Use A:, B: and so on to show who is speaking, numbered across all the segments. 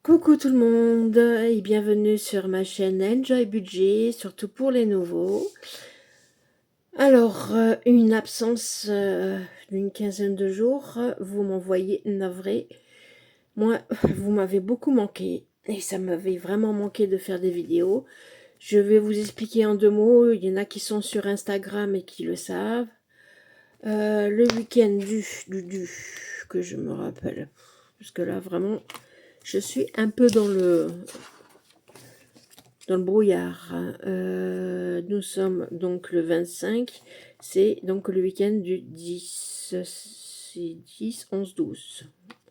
A: Coucou tout le monde et bienvenue sur ma chaîne Enjoy Budget, surtout pour les nouveaux. Alors, une absence d'une quinzaine de jours, vous m'envoyez navré. Moi, vous m'avez beaucoup manqué et ça m'avait vraiment manqué de faire des vidéos. Je vais vous expliquer en 2 mots, il y en a qui sont sur Instagram et qui le savent. Le week-end que je me rappelle, parce que là vraiment, je suis un peu dans le brouillard. Nous sommes donc le 25, c'est donc le week-end du 10, c'est 10, 11, 12.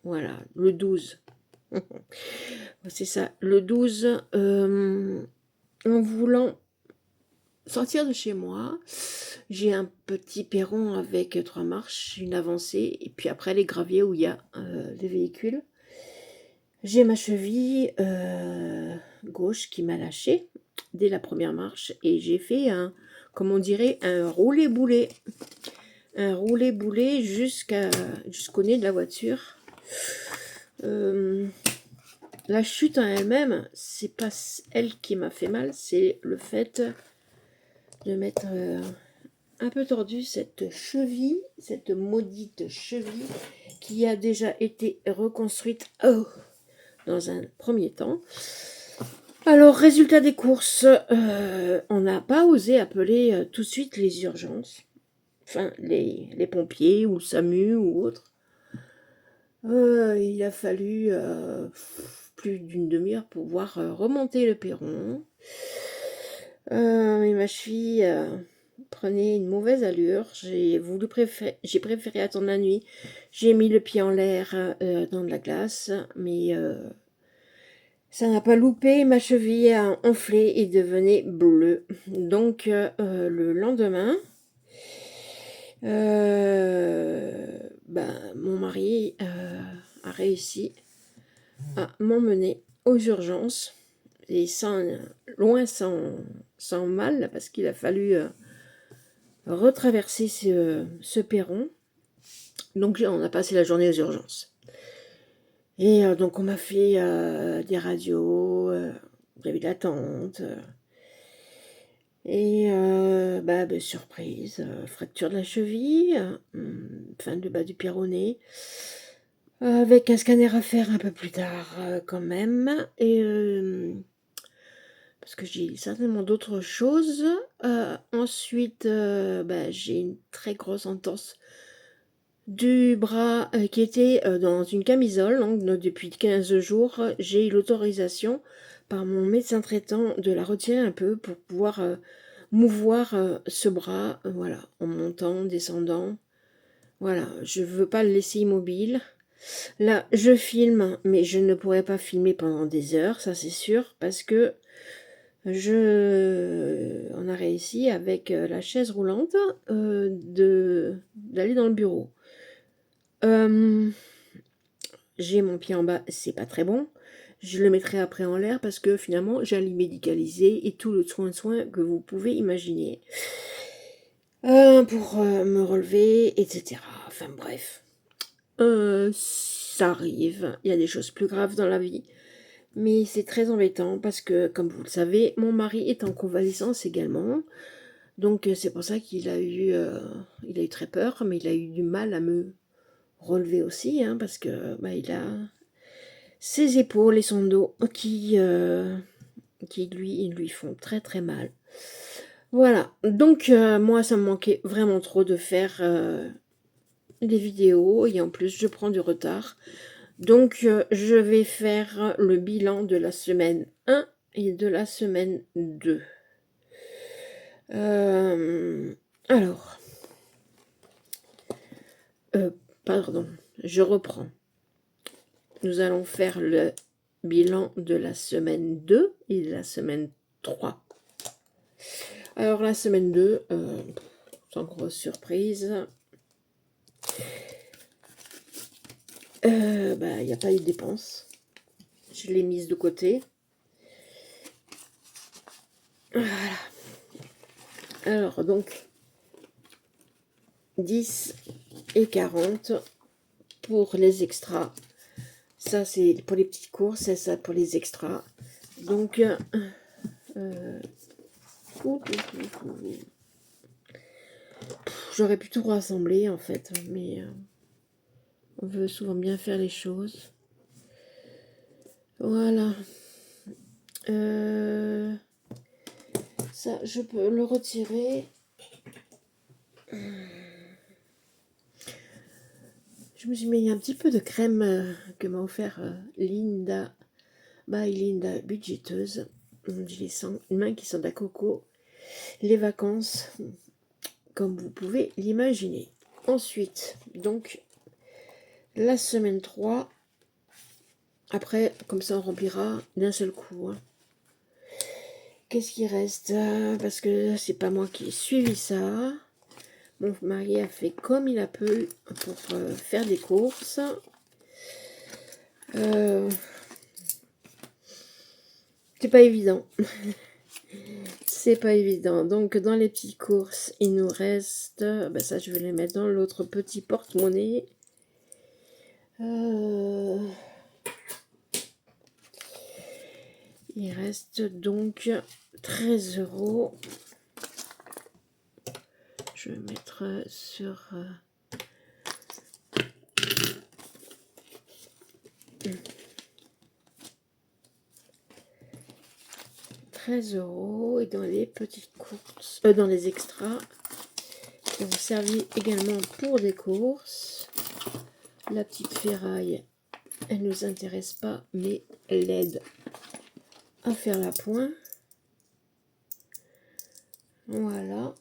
A: Voilà, le 12. C'est ça, le 12. En voulant sortir de chez moi, j'ai un petit perron avec 3 marches, une avancée, et puis après les graviers où il y a des véhicules. J'ai ma cheville gauche qui m'a lâché dès la première marche et j'ai fait comme on dirait, un roulé-boulé. Un roulé-boulé jusqu'au nez de la voiture. La chute en elle-même, c'est pas elle qui m'a fait mal, c'est le fait de m'être un peu tordu cette cheville, cette maudite cheville qui a déjà été reconstruite dans un premier temps. Alors, résultat des courses, on n'a pas osé appeler tout de suite les urgences, enfin les pompiers ou le SAMU ou autre. Il a fallu plus d'une demi-heure pour pouvoir remonter le perron. Et ma cheville prenait une mauvaise allure. J'ai préféré attendre la nuit. J'ai mis le pied en l'air dans de la glace, mais ça n'a pas loupé, ma cheville a enflé et devenait bleue. Donc le lendemain, mon mari a réussi à m'emmener aux urgences, et sans mal, parce qu'il a fallu retraverser ce perron. Donc on a passé la journée aux urgences. Et donc on m'a fait des radios, j'avais de l'attente. Et surprise, fracture de la cheville, enfin le bas du péroné, avec un scanner à faire un peu plus tard quand même. Et parce que j'ai certainement d'autres choses. Ensuite, j'ai une très grosse entorse du bras qui était dans une camisole. Donc, depuis 15 jours, j'ai eu l'autorisation par mon médecin traitant de la retirer un peu pour pouvoir mouvoir ce bras, voilà, en montant, descendant. Voilà, je ne veux pas le laisser immobile. Là, je filme, mais je ne pourrais pas filmer pendant des heures, ça c'est sûr, parce que on a réussi avec la chaise roulante d'aller dans le bureau. J'ai mon pied en bas, c'est pas très bon. Je le mettrai après en l'air parce que finalement j'ai un lit médicalisé et tout le soin que vous pouvez imaginer pour me relever, etc. Enfin bref, ça arrive. Il y a des choses plus graves dans la vie, mais c'est très embêtant parce que, comme vous le savez, mon mari est en convalescence également. Donc c'est pour ça qu'il il a eu très peur, mais il a eu du mal à me relever aussi, hein, parce que il a ses épaules et son dos qui lui font très très mal. Voilà, donc moi ça me manquait vraiment trop de faire des vidéos et en plus je prends du retard. Donc je vais faire le bilan de la semaine 1 et de la semaine 2. Alors, pardon, je reprends. Nous allons faire le bilan de la semaine 2 et de la semaine 3. Alors la semaine 2, sans grosse surprise, il n'y a pas eu de dépenses. Je l'ai mise de côté. Voilà. Alors donc, 10 et 40 pour les extras. Ça, c'est pour les petites courses, et ça pour les extras. Donc, j'aurais pu tout rassembler, en fait. Mais on veut souvent bien faire les choses. Voilà. Ça, je peux le retirer. Je me suis mis un petit peu de crème que m'a offert Linda, Linda Budgeteuse. Je les sens, une main qui sent de la coco. Les vacances, comme vous pouvez l'imaginer. Ensuite, donc, la semaine 3. Après, comme ça, on remplira d'un seul coup. Hein. Qu'est-ce qui reste? Parce que c'est pas moi qui ai suivi ça. Mon mari a fait comme il a pu pour faire des courses. C'est pas évident. C'est pas évident. Donc, dans les petites courses, il nous reste... ça, je vais les mettre dans l'autre petit porte-monnaie. Il reste donc 13 €. Je vais mettre sur... 13 € et dans les petites courses, dans les extras, qui vont servir également pour des courses. La petite ferraille, elle ne nous intéresse pas, mais elle aide à faire la pointe. Voilà.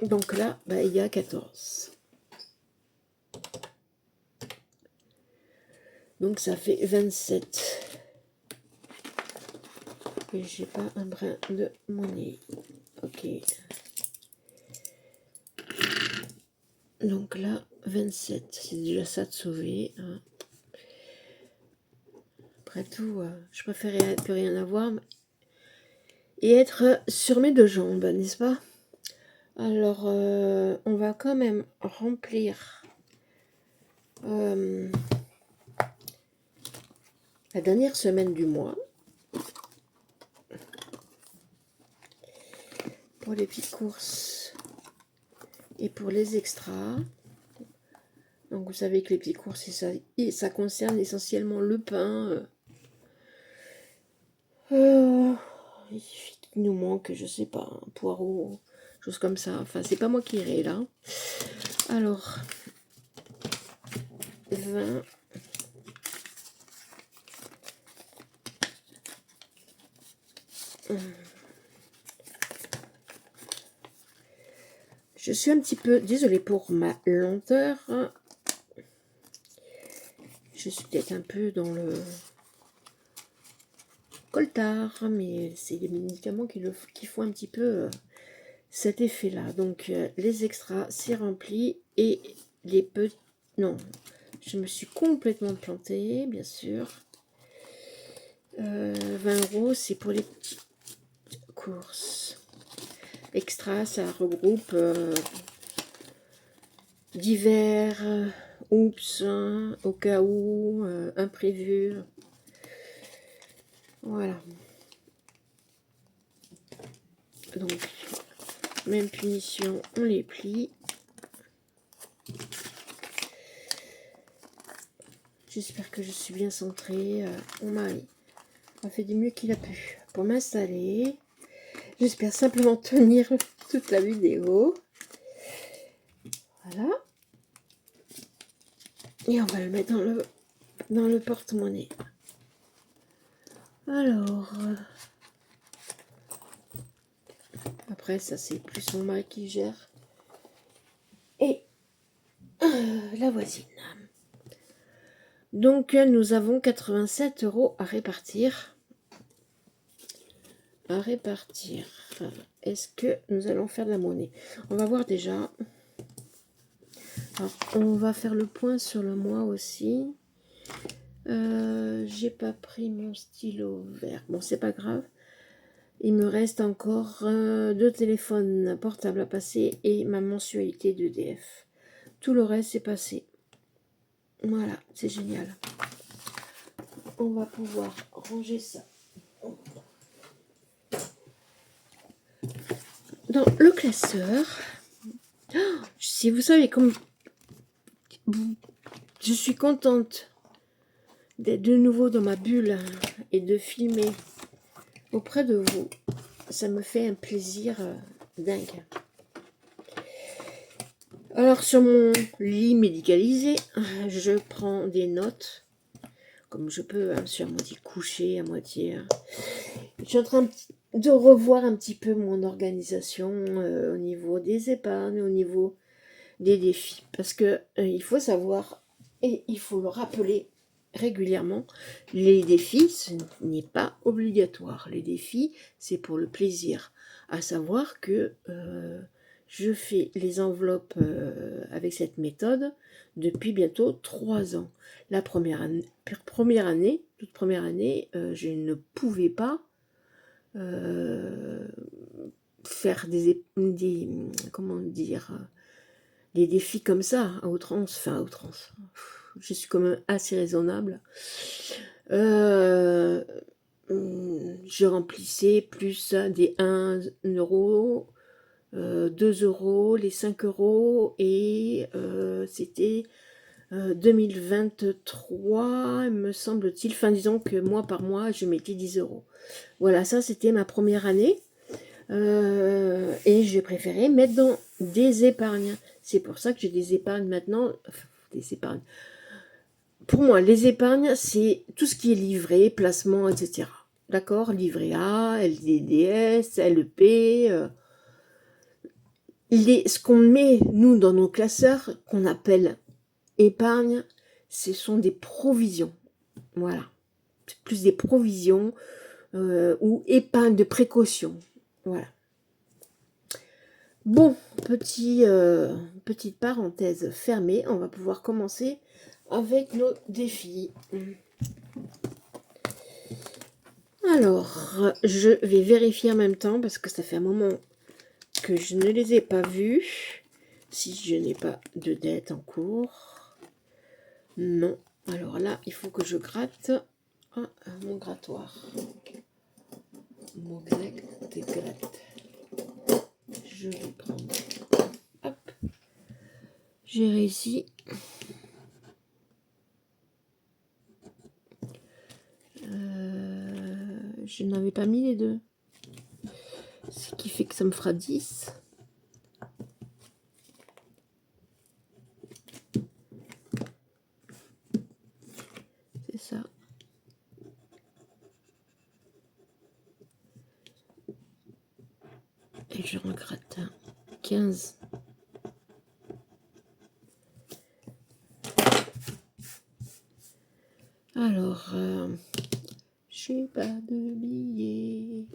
A: Donc là, il y a 14. Donc ça fait 27. Et j'ai pas un brin de monnaie. Ok. Donc là, 27. C'est déjà ça de sauver. Hein. Après tout, je préférais plus rien avoir et être sur mes deux jambes, n'est-ce pas? Alors, on va quand même remplir la dernière semaine du mois. Pour les petites courses et pour les extras. Donc vous savez que les petites courses, ça concerne essentiellement le pain. Il nous manque, je sais pas, un poireau, chose comme ça. Enfin, c'est pas moi qui irai là. Alors, 20. Je suis un petit peu désolée pour ma lenteur. Je suis peut-être un peu dans le coltard, mais c'est les médicaments qui font un petit peu cet effet-là. Donc, les extras, c'est rempli. Et les petits... Non, je me suis complètement plantée, bien sûr. 20 €, c'est pour les petites courses. Extra, ça regroupe divers, oups, hein, au cas où, imprévu. Voilà. Donc, même punition, on les plie. J'espère que je suis bien centrée. Mon mari a fait du mieux qu'il a pu pour m'installer. J'espère simplement tenir toute la vidéo. Voilà. Et on va le mettre dans le porte-monnaie. Alors, après, ça c'est plus mon mari qui gère. Et la voisine. Donc, nous avons 87 € à répartir. Est-ce que nous allons faire de la monnaie? On va voir déjà. Alors, on va faire le point sur le mois aussi. J'ai pas pris mon stylo vert. Bon, c'est pas grave. Il me reste encore 2 téléphones portables à passer et ma mensualité d'EDF. Tout le reste est passé. Voilà, c'est génial. On va pouvoir ranger ça dans le classeur. Si vous savez comme je suis contente d'être de nouveau dans ma bulle et de filmer auprès de vous, ça me fait un plaisir dingue. Alors sur mon lit médicalisé, je prends des notes comme je peux, hein, sur à moitié couché, à moitié. Je suis en train de revoir un petit peu mon organisation au niveau des épargnes, au niveau des défis, parce que il faut savoir et il faut le rappeler régulièrement, les défis, ce n'est pas obligatoire. Les défis, c'est pour le plaisir. À savoir que je fais les enveloppes avec cette méthode depuis bientôt 3 ans. La première année, toute première année, je ne pouvais pas faire comment dire, des défis comme ça, à outrance, enfin à outrance. Je suis quand même assez raisonnable. Je remplissais plus des 1 euro, 2 euros, les 5 euros, et c'était 2023, me semble-t-il. Enfin, disons que mois par mois, je mettais 10 euros. Voilà, ça c'était ma première année. Et j'ai préféré mettre dans des épargnes. C'est pour ça que j'ai des épargnes maintenant. Enfin, des épargnes. Pour moi, les épargnes, c'est tout ce qui est livret, placement, etc. D'accord? Livret A, LDDS, LEP. Ce qu'on met, nous, dans nos classeurs, qu'on appelle épargne, ce sont des provisions. Voilà. C'est plus des provisions ou épargne de précaution. Voilà. Bon, petite parenthèse fermée, on va pouvoir commencer avec nos défis. Alors, je vais vérifier en même temps parce que ça fait un moment que je ne les ai pas vus. Si je n'ai pas de dette en cours. Non. Alors là, il faut que je gratte mon grattoir. Mon gratte. Je vais prendre. Hop. J'ai réussi. Je n'avais pas mis les deux. Ce qui fait que ça me fera 10. C'est ça. Et je regrette 15. Alors, j'ai pas de billets.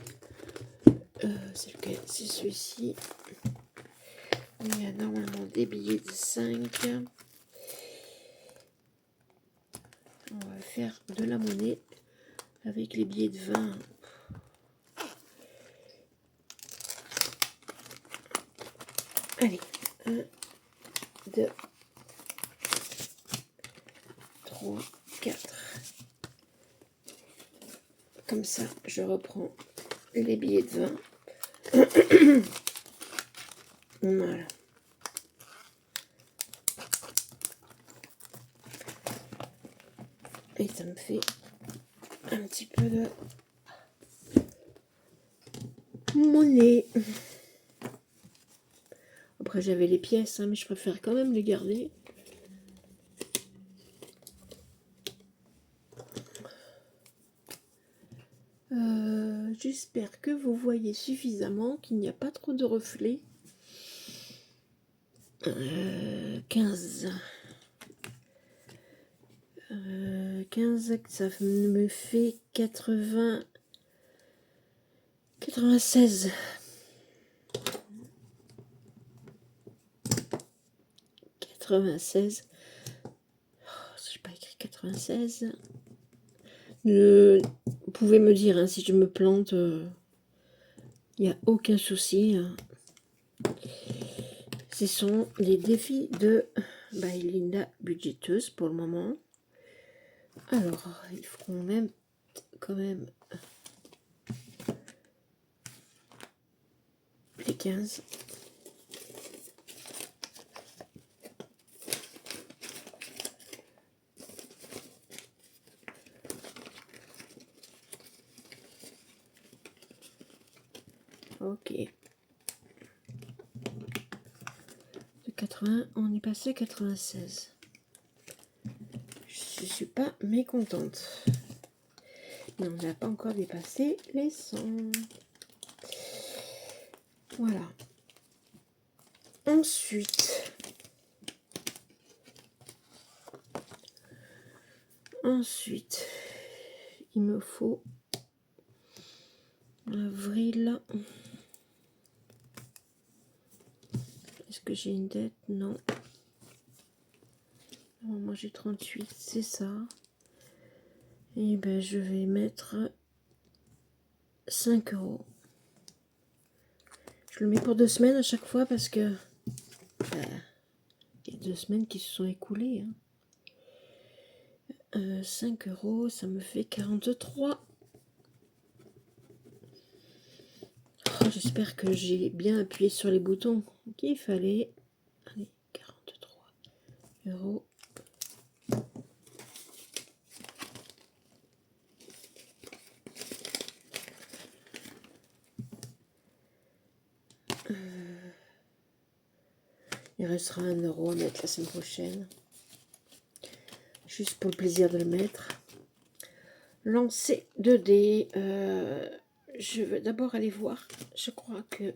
A: C'est lequel? C'est celui-ci. Il y a normalement des billets de 5. On va faire de la monnaie avec les billets de 20. Allez, 1, 2, 3, 4. Comme ça, je reprends les billets de 20. Voilà. Et ça me fait un petit peu de monnaie. Après, j'avais les pièces, mais je préfère quand même les garder. J'espère que vous voyez suffisamment, qu'il n'y a pas trop de reflets. 15. 15, ça me fait 80. 96. 96. Je n'ai pas écrit 96. Vous pouvez me dire si je me plante. Il n'y a aucun souci. Ce sont les défis de by Linda budgéteuse pour le moment. Alors, il faut qu'on mette quand même les 15. Ok. De 80, on est passé à 96. Je suis pas mécontente. Mais on n'a pas encore dépassé les 100. Voilà. Ensuite, il me faut avril. Est-ce que j'ai une dette? Non. Non, moi j'ai 38, c'est ça. Et ben je vais mettre 5 euros. Je le mets pour 2 semaines à chaque fois parce que il y a 2 semaines qui se sont écoulées. 5 euros, ça me fait 43. Oh, j'espère que j'ai bien appuyé sur les boutons qu'il fallait. Allez, 43 euros. Il restera 1 euro à mettre la semaine prochaine. Juste pour le plaisir de le mettre. Lancer 2 dés. Je veux d'abord aller voir. Je crois que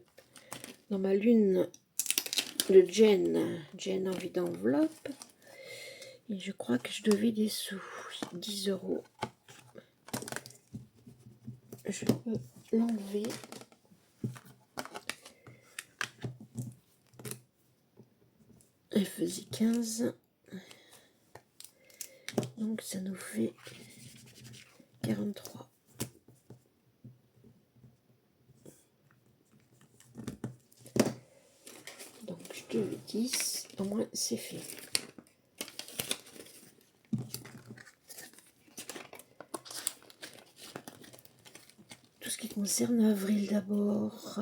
A: dans ma lune de Jen envie d'enveloppe. Et je crois que je devais des sous. 10 euros. Je peux l'enlever. Elle faisait 15. Donc ça nous fait 43. Donc je devais 10. Au moins c'est fait. Tout ce qui concerne avril d'abord.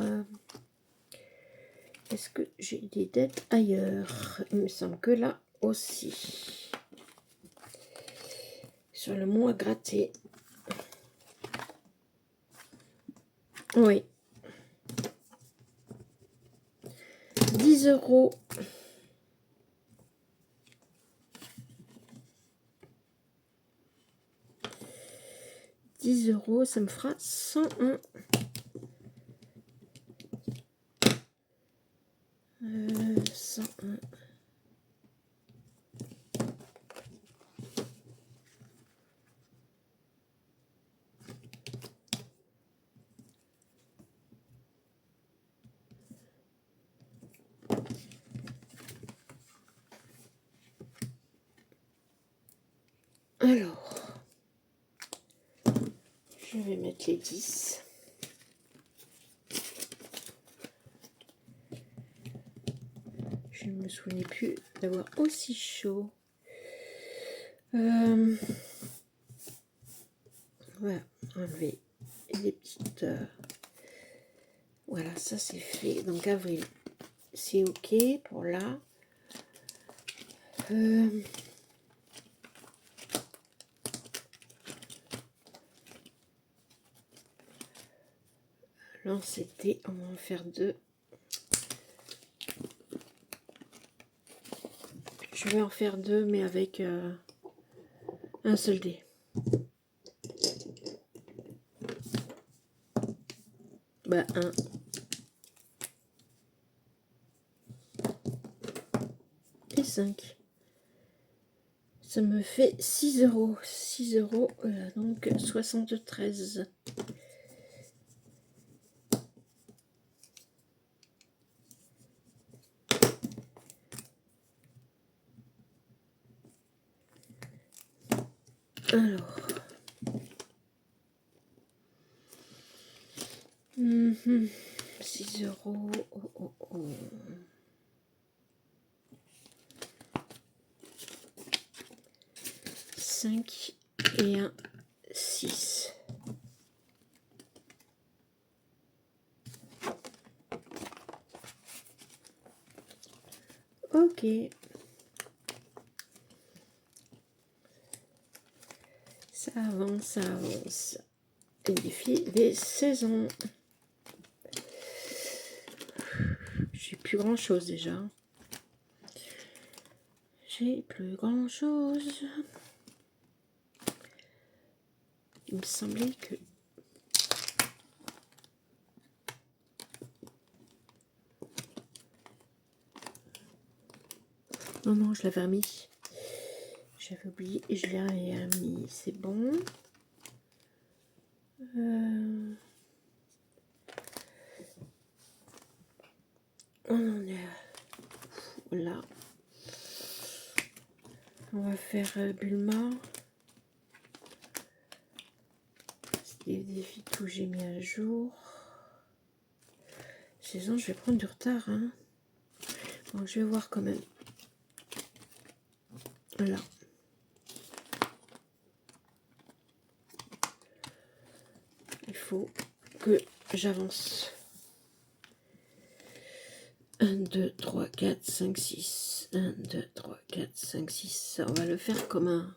A: Est-ce que j'ai des dettes ailleurs? Il me semble que là aussi. Sur le mois gratté. Oui. 10 euros. Ça me fera 101. 101. Alors, je vais mettre les 10. Je ne me souvenais plus d'avoir aussi chaud. Voilà, enlever les petites... voilà, ça c'est fait. Donc avril, c'est ok pour là. Alors c'était, on va en faire 2. Je vais en faire 2, mais avec un seul dé. Bah 1. Et 5. Ça me fait 6 euros. 6 euros, donc 73. Alors. 6 euros. Oh, oh, oh. 5 et un 6. Ok. Ça avance, ça avance. Les défis des saisons. J'ai plus grand chose déjà. J'ai plus grand chose. Il me semblait que... Non, non, je l'avais remis. J'avais oublié et je l'ai remis. C'est bon. On en est là. On va faire Bulma. C'est des défis que j'ai mis à jour. Saison, je vais prendre du retard. Hein. Bon, je vais voir quand même. Là. Il faut que j'avance. 1, 2, 3, 4, 5, 6. 1, 2, 3, 4, 5, 6. Ça, on va le faire comme un...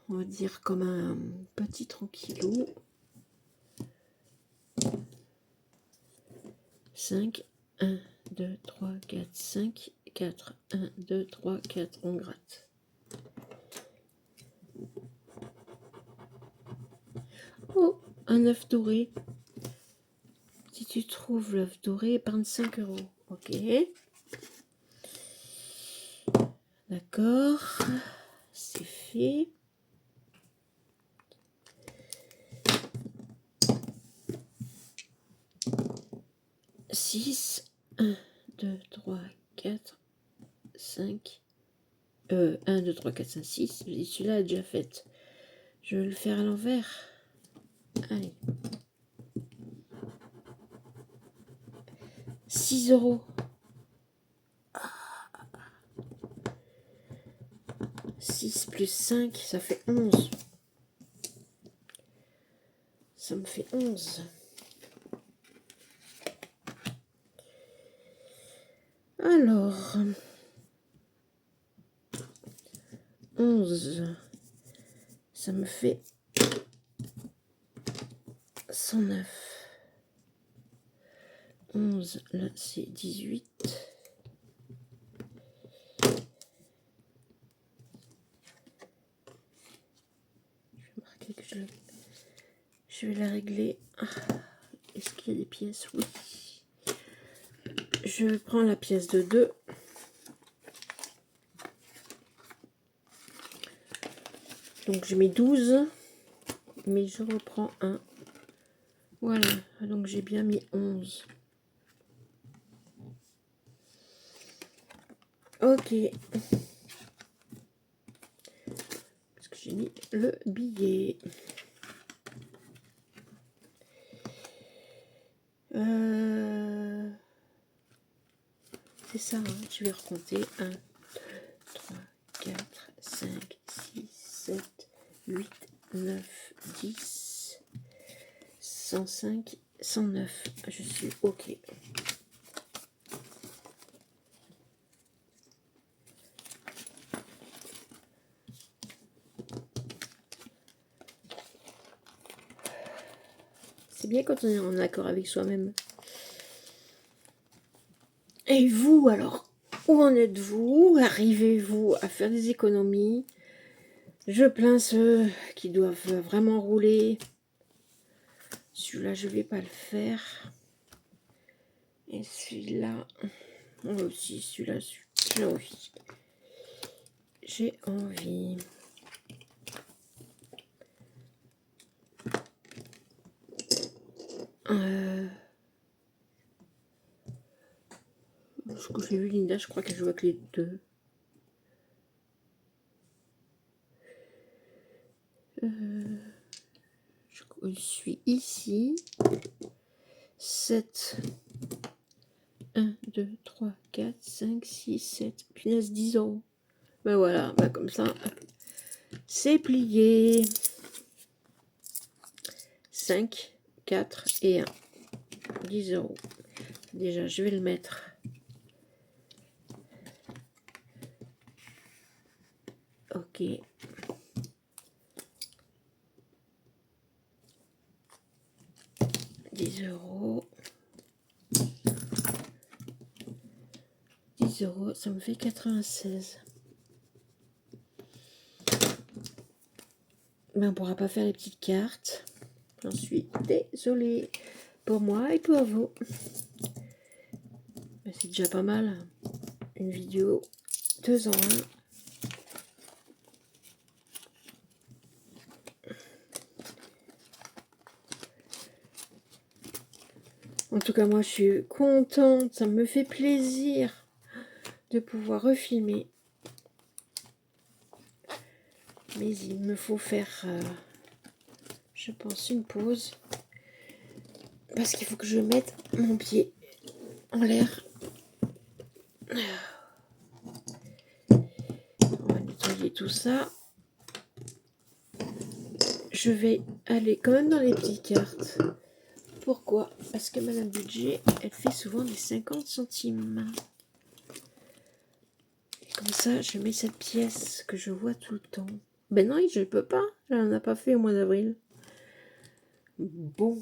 A: On va dire comme un petit tranquillou. 5, 1, 2, 3, 4, 5, 4. 1, 2, 3, 4. On gratte. Oh, un œuf doré. Si tu trouves l'œuf doré, épargne 5 €. Ok. D'accord. C'est fait. Six. 1, 2, 3, 4, 5. 1, 2, 3, 4, 5, 6. Celui-là est déjà fait. Je vais le faire à l'envers. Allez. 6 €. 6 plus 5, ça fait 11. Ça me fait 11. Alors, 11, ça me fait 109. 11, là c'est 18. Je vais marquer que je vais la régler. Est-ce qu'il y a des pièces? Oui. Je prends la pièce de 2. Donc je mets 12. Mais je reprends un. Voilà. Donc j'ai bien mis 11. Ok. Parce que j'ai mis le billet. C'est ça, hein. Je vais recompter. 1, 2, 3, 4, 5, 6, 7, 8, 9, 10, 105, 109. Je suis OK. C'est bien quand on est en accord avec soi-même. Et vous, alors, où en êtes-vous? Arrivez-vous à faire des économies? Je plains ceux qui doivent vraiment rouler. Celui-là, je ne vais pas le faire. Et celui-là, moi aussi, celui-là, j'ai envie. J'ai envie. Ce que j'ai vu, Linda, je crois qu'elle joue avec les deux. Je suis ici. 7. 1, 2, 3, 4, 5, 6, 7. Punaise, 10 €. Ben voilà, ben comme ça, c'est plié. 5, 4 et 1. 10 euros. Déjà, je vais le mettre. Ok. 10 euros. 10 euros, ça me fait 96. Ben, on ne pourra pas faire les petites cartes. J'en suis désolée pour moi et pour vous. Ben, c'est déjà pas mal. Une vidéo 2 en 1. En tout cas, moi, je suis contente. Ça me fait plaisir de pouvoir refilmer. Mais il me faut faire, je pense, une pause. Parce qu'il faut que je mette mon pied en l'air. On va nettoyer tout ça. Je vais aller quand même dans les petites cartes. Pourquoi? Parce que Madame Budget, elle fait souvent des 50 centimes. Et comme ça, je mets cette pièce que je vois tout le temps. Ben non, je ne peux pas. Elle n'en a pas fait au mois d'avril. Bon.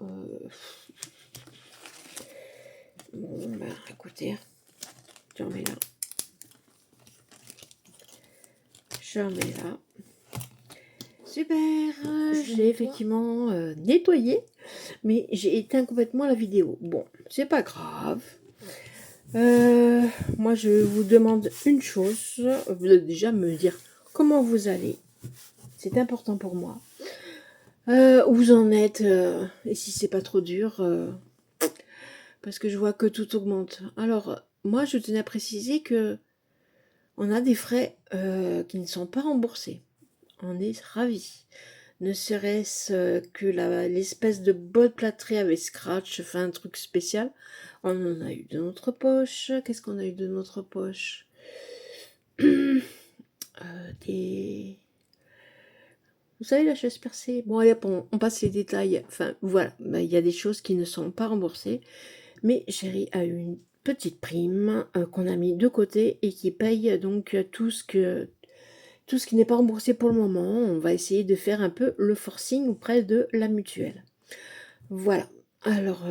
A: Bon, ben écoutez. J'en mets là. J'en mets là. Super. Je l'ai effectivement nettoyé. Mais j'ai éteint complètement la vidéo. Bon, c'est pas grave. Moi, je vous demande une chose. Vous devez déjà me dire comment vous allez. C'est important pour moi. Où vous en êtes. Et si c'est pas trop dur. Parce que je vois que tout augmente. Alors, moi, je tenais à préciser que on a des frais qui ne sont pas remboursés. On est ravis. Ne serait-ce que l'espèce de botte plâtrée avec scratch, enfin un truc spécial. On en a eu de notre poche. Qu'est-ce qu'on a eu de notre poche? Des... Vous savez, la chaise percée. Bon, allez, on passe les détails. Enfin, voilà. Il y a des choses qui ne sont pas remboursées. Mais Chérie a eu une petite prime qu'on a mis de côté et qui paye donc tout ce qui n'est pas remboursé pour le moment. On va essayer de faire un peu le forcing auprès de la mutuelle. Voilà. Alors,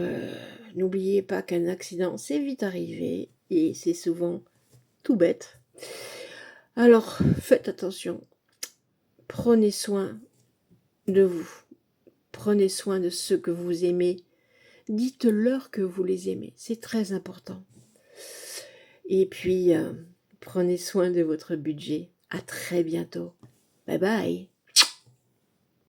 A: n'oubliez pas qu'un accident, c'est vite arrivé et c'est souvent tout bête. Alors, faites attention. Prenez soin de vous. Prenez soin de ceux que vous aimez. Dites-leur que vous les aimez. C'est très important. Et puis, prenez soin de votre budget. À très bientôt. Bye bye.